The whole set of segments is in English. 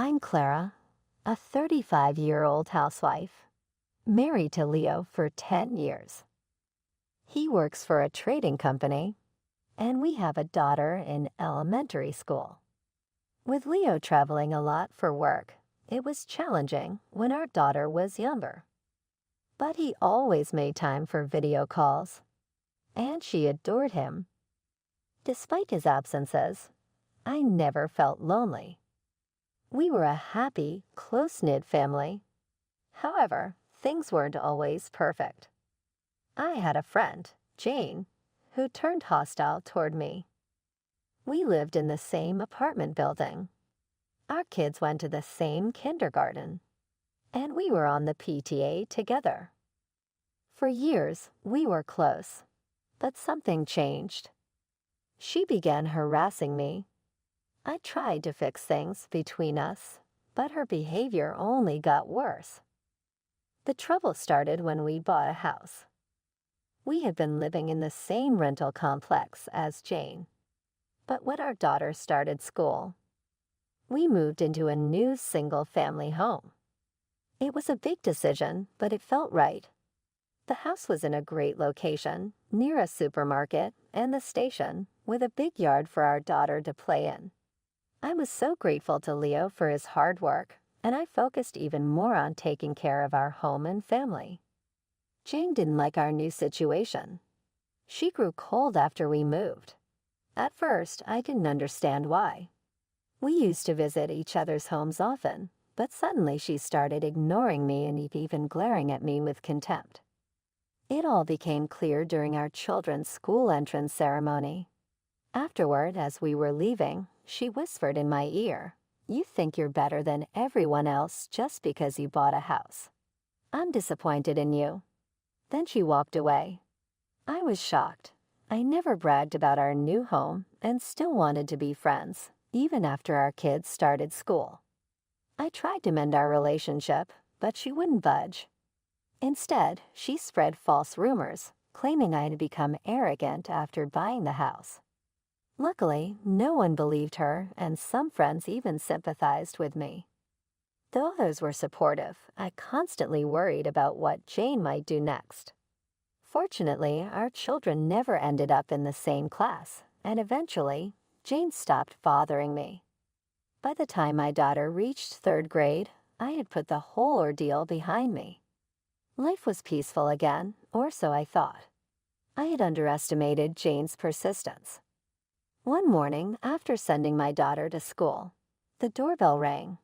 I'm Clara, a 35-year-old housewife, married to Leo for 10 years. He works for a trading company, and we have a daughter in elementary school. With Leo traveling a lot for work, it was challenging when our daughter was younger. But he always made time for video calls, and she adored him. Despite his absences, I never felt lonely. We were a happy, close-knit family. However, things weren't always perfect. I had a friend, Jane, who turned hostile toward me. We lived in the same apartment building. Our kids went to the same kindergarten, and we were on the PTA together. For years, we were close, but something changed. She began harassing me. I tried to fix things between us, but her behavior only got worse. The trouble started when we bought a house. We had been living in the same rental complex as Jane, but when our daughter started school, we moved into a new single-family home. It was a big decision, but it felt right. The house was in a great location, near a supermarket and the station, with a big yard for our daughter to play in. I was so grateful to Leo for his hard work, and I focused even more on taking care of our home and family. Jane didn't like our new situation. She grew cold after we moved. At first, I didn't understand why. We used to visit each other's homes often, but suddenly she started ignoring me and even glaring at me with contempt. It all became clear during our children's school entrance ceremony. Afterward, as we were leaving, she whispered in my ear, "You think you're better than everyone else just because you bought a house. I'm disappointed in you." Then she walked away. I was shocked. I never bragged about our new home and still wanted to be friends, even after our kids started school. I tried to mend our relationship, but she wouldn't budge. Instead, she spread false rumors, claiming I had become arrogant after buying the house. Luckily, no one believed her, and some friends even sympathized with me. Though others were supportive, I constantly worried about what Jane might do next. Fortunately, our children never ended up in the same class, and eventually, Jane stopped bothering me. By the time my daughter reached 3rd grade, I had put the whole ordeal behind me. Life was peaceful again, or so I thought. I had underestimated Jane's persistence. One morning, after sending my daughter to school, the doorbell rang.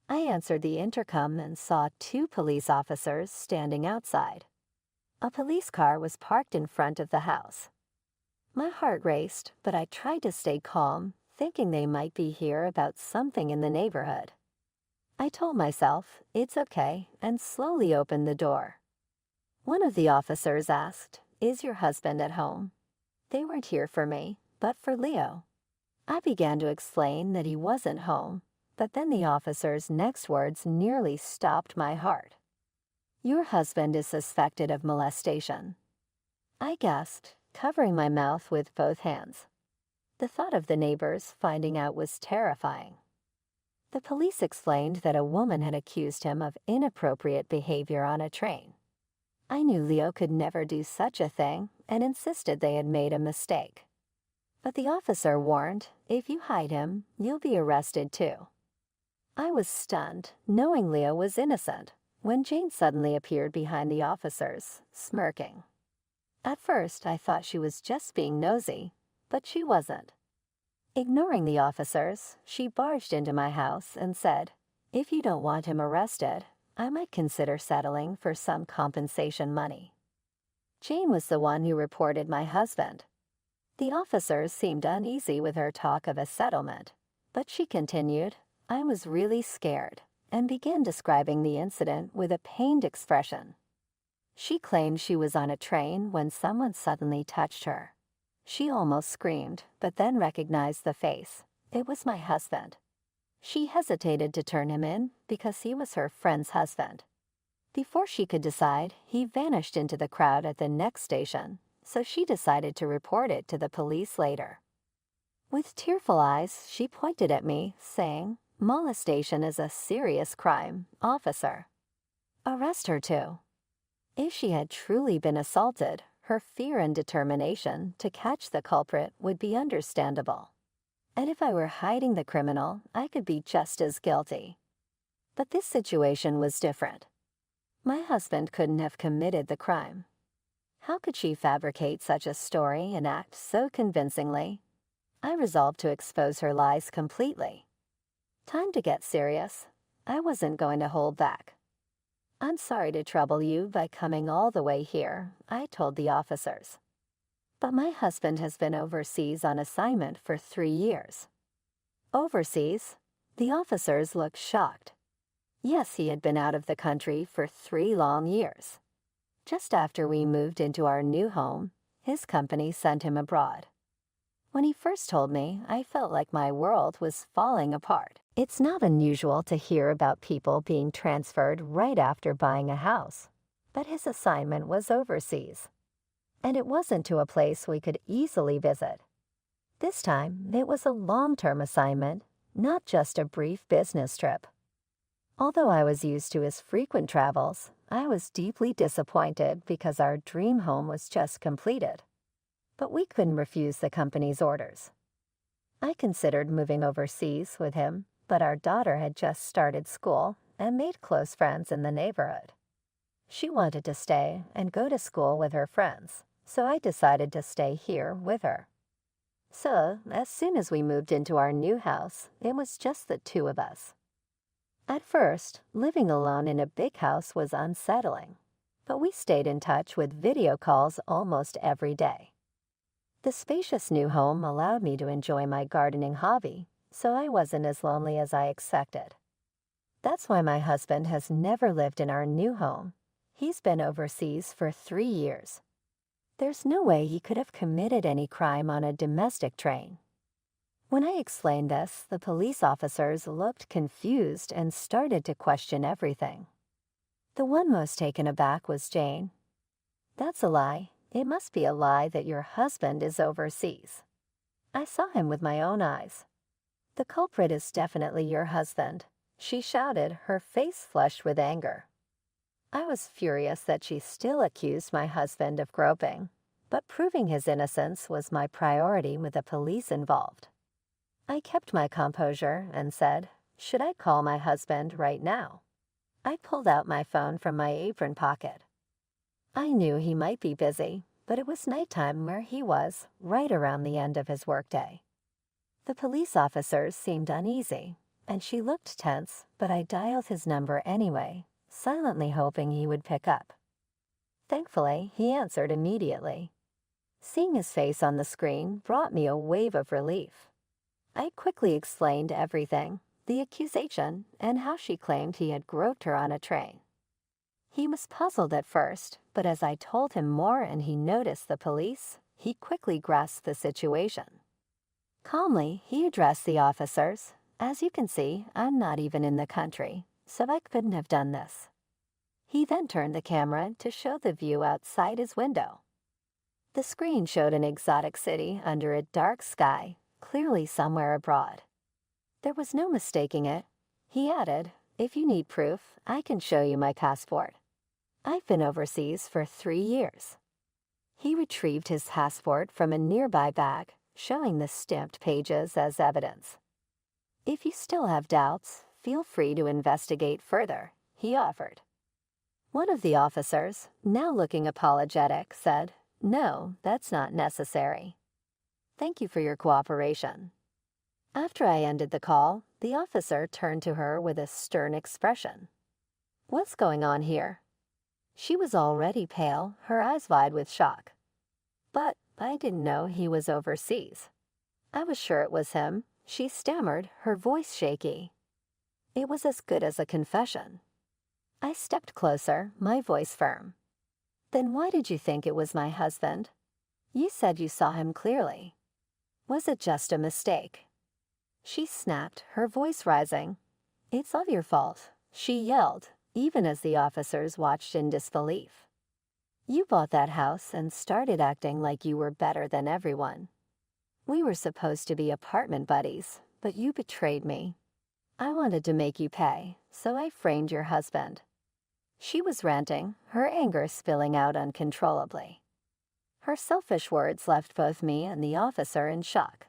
I answered the intercom and saw 2 police officers standing outside. A police car was parked in front of the house. My heart raced, but I tried to stay calm, thinking they might be here about something in the neighborhood. I told myself, it's okay, and slowly opened the door. One of the officers asked, "Is your husband at home?" They weren't here for me, but for Leo. I began to explain that he wasn't home, but then the officer's next words nearly stopped my heart. "Your husband is suspected of molestation." I gasped, covering my mouth with both hands. The thought of the neighbors finding out was terrifying. The police explained that a woman had accused him of inappropriate behavior on a train. I knew Leo could never do such a thing and insisted they had made a mistake. But the officer warned, "If you hide him, you'll be arrested too." I was stunned, knowing Leo was innocent, when Jane suddenly appeared behind the officers, smirking. At first, I thought she was just being nosy, but she wasn't. Ignoring the officers, she barged into my house and said, "If you don't want him arrested, I might consider settling for some compensation money." Jane was the one who reported my husband. The officers seemed uneasy with her talk of a settlement, but she continued, "I was really scared," and began describing the incident with a pained expression. She claimed she was on a train when someone suddenly touched her. She almost screamed, but then recognized the face. It was my husband. She hesitated to turn him in because he was her friend's husband. Before she could decide, he vanished into the crowd at the next station, so she decided to report it to the police later. With tearful eyes, she pointed at me, saying, Molestation is a serious crime, officer. Arrest her too. If she had truly been assaulted, her fear and determination to catch the culprit would be understandable. And if I were hiding the criminal, I could be just as guilty. But this situation was different. My husband couldn't have committed the crime. How could she fabricate such a story and act so convincingly? I resolved to expose her lies completely. Time to get serious. I wasn't going to hold back. "I'm sorry to trouble you by coming all the way here," I told the officers. "But my husband has been overseas on assignment for 3 years." Overseas? The officers looked shocked. Yes, he had been out of the country for 3 long years. Just after we moved into our new home, his company sent him abroad. When he first told me, I felt like my world was falling apart. It's not unusual to hear about people being transferred right after buying a house, but his assignment was overseas. And it wasn't to a place we could easily visit. This time, it was a long-term assignment, not just a brief business trip. Although I was used to his frequent travels, I was deeply disappointed because our dream home was just completed. But we couldn't refuse the company's orders. I considered moving overseas with him, but our daughter had just started school and made close friends in the neighborhood. She wanted to stay and go to school with her friends, so I decided to stay here with her. So, as soon as we moved into our new house, it was just the 2 of us. At first, living alone in a big house was unsettling, but we stayed in touch with video calls almost every day. The spacious new home allowed me to enjoy my gardening hobby, so I wasn't as lonely as I expected. That's why my husband has never lived in our new home. He's been overseas for 3 years. There's no way he could have committed any crime on a domestic train. When I explained this, the police officers looked confused and started to question everything. The one most taken aback was Jane. "That's a lie. It must be a lie that your husband is overseas. I saw him with my own eyes. The culprit is definitely your husband," she shouted, her face flushed with anger. I was furious that she still accused my husband of groping, but proving his innocence was my priority with the police involved. I kept my composure and said, "Should I call my husband right now?" I pulled out my phone from my apron pocket. I knew he might be busy, but it was nighttime where he was, right around the end of his workday. The police officers seemed uneasy, and she looked tense, but I dialed his number anyway, silently hoping he would pick up. Thankfully, he answered immediately. Seeing his face on the screen brought me a wave of relief. I quickly explained everything, the accusation, and how she claimed he had groped her on a train. He was puzzled at first, but as I told him more and he noticed the police, he quickly grasped the situation. Calmly, he addressed the officers. "As you can see, I'm not even in the country, so I couldn't have done this." He then turned the camera to show the view outside his window. The screen showed an exotic city under a dark sky, clearly somewhere abroad. There was no mistaking it. He added, "If you need proof, I can show you my passport. I've been overseas for 3 years. He retrieved his passport from a nearby bag, showing the stamped pages as evidence. "If you still have doubts, feel free to investigate further," he offered. One of the officers, now looking apologetic, said, "No, that's not necessary. Thank you for your cooperation." After I ended the call, the officer turned to her with a stern expression. "What's going on here?" She was already pale, her eyes wide with shock. "But I didn't know he was overseas." I was sure it was him. She stammered, her voice shaky. It was as good as a confession. I stepped closer, my voice firm. "Then why did you think it was my husband? You said you saw him clearly. Was it just a mistake?" She snapped, her voice rising. "It's all your fault," she yelled, even as the officers watched in disbelief. "You bought that house and started acting like you were better than everyone. We were supposed to be apartment buddies, but you betrayed me. I wanted to make you pay, so I framed your husband." She was ranting, her anger spilling out uncontrollably. Her selfish words left both me and the officer in shock.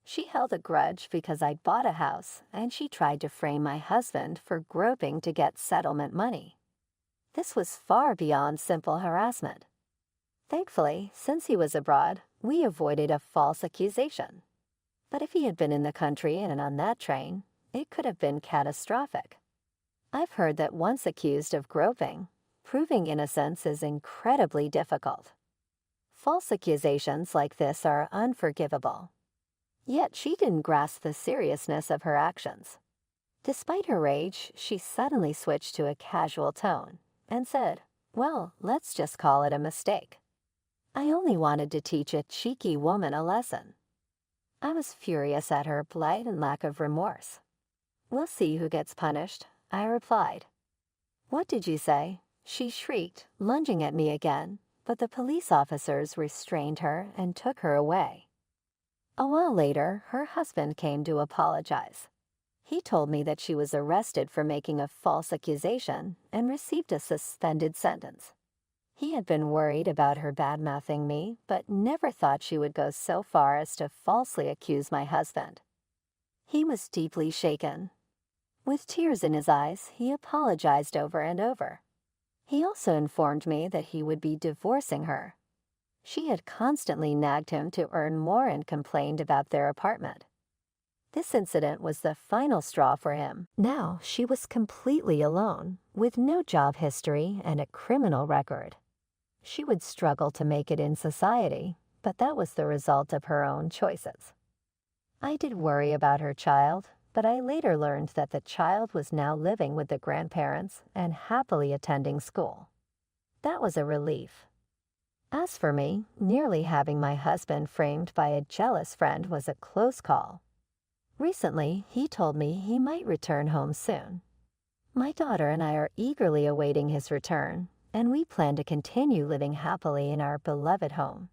She held a grudge because I'd bought a house, and she tried to frame my husband for groping to get settlement money. This was far beyond simple harassment. Thankfully, since he was abroad, we avoided a false accusation. But if he had been in the country and on that train, it could have been catastrophic. I've heard that once accused of groping, proving innocence is incredibly difficult. False accusations like this are unforgivable. Yet she didn't grasp the seriousness of her actions. Despite her rage, she suddenly switched to a casual tone and said, "Well, let's just call it a mistake. I only wanted to teach a cheeky woman a lesson." I was furious at her plight and lack of remorse. "We'll see who gets punished," I replied. "What did you say?" she shrieked, lunging at me again, but the police officers restrained her and took her away. A while later, her husband came to apologize. He told me that she was arrested for making a false accusation and received a suspended sentence. He had been worried about her bad-mouthing me, but never thought she would go so far as to falsely accuse my husband. He was deeply shaken. With tears in his eyes, he apologized over and over. He also informed me that he would be divorcing her. She had constantly nagged him to earn more and complained about their apartment. This incident was the final straw for him. Now she was completely alone, with no job history and a criminal record. She would struggle to make it in society, but that was the result of her own choices. I did worry about her child, but I later learned that the child was now living with the grandparents and happily attending school. That was a relief. As for me, nearly having my husband framed by a jealous friend was a close call. Recently, he told me he might return home soon. My daughter and I are eagerly awaiting his return, and we plan to continue living happily in our beloved home.